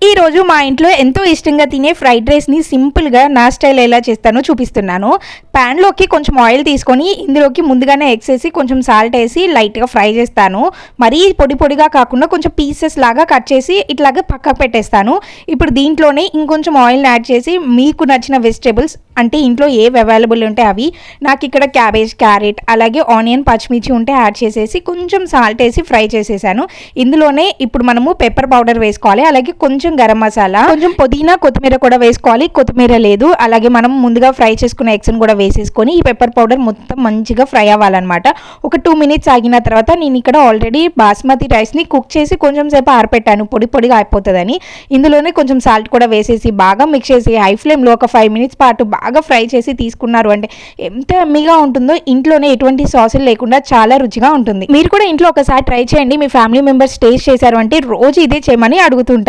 ఈ రోజు మా ఇంట్లో ఎంతో ఇష్టంగా తినే ఫ్రైడ్ రైస్ని సింపుల్గా నా స్టైల్ ఎలా చేస్తానో చూపిస్తున్నాను. ప్యాన్లోకి కొంచెం ఆయిల్ తీసుకొని ఇందులోకి ముందుగానే ఎగ్స్ వేసి కొంచెం సాల్ట్ వేసి లైట్గా ఫ్రై చేస్తాను. మరీ పొడి పొడిగా కాకుండా కొంచెం పీసెస్ లాగా కట్ చేసి ఇట్లాగా పక్కకు పెట్టేస్తాను. ఇప్పుడు దీంట్లోనే ఇంకొంచెం ఆయిల్ని యాడ్ చేసి మీకు నచ్చిన వెజిటేబుల్స్ అంటే ఇంట్లో ఏవి అవైలబుల్ ఉంటే అవి, నాకు ఇక్కడ క్యాబేజ్, క్యారెట్, అలాగే ఆనియన్, పచ్చిమిర్చి ఉంటే యాడ్ చేసేసి కొంచెం సాల్ట్ వేసి ఫ్రై చేసేసాను. ఇందులోనే ఇప్పుడు మనము పెప్పర్ పౌడర్ వేసుకోవాలి, అలాగే కొంచెం గరం మసాలా, కొంచెం పుదీనా, కొత్తిమీర కూడా వేసుకోవాలి. కొత్తిమీర లేదు. అలాగే మనం ముందుగా ఫ్రై చేసుకున్న ఎగ్స్ని కూడా వేసేసుకొని ఈ పెప్పర్ పౌడర్ మొత్తం మంచిగా ఫ్రై అవ్వాలన్నమాట. ఒక 2 minutes ఆగిన తర్వాత నేను ఇక్కడ ఆల్రెడీ బాస్మతి రైస్ని కుక్ చేసి కొంచెం సేపు ఆరపెట్టాను, పొడి పొడిగా అయిపోతుందని. ఇందులోనే కొంచెం సాల్ట్ కూడా వేసేసి బాగా మిక్స్ చేసి హై ఫ్లేమ్లో ఒక 5 minutes పాటు బాగా ఫ్రై చేసి తీసుకున్నారు అంటే ఎంత ఎమ్మీగా ఉంటుందో. ఇంట్లోనే ఎటువంటి సాసులు లేకుండా చాలా రుచిగా ఉంటుంది. మీరు కూడా ఇంట్లో ఒకసారి ట్రై చేయండి. మీ ఫ్యామిలీ మెంబర్స్ టేస్ట్ చేశారు అంటే రోజు ఇదే చేయమని అడుగుతుంటారు.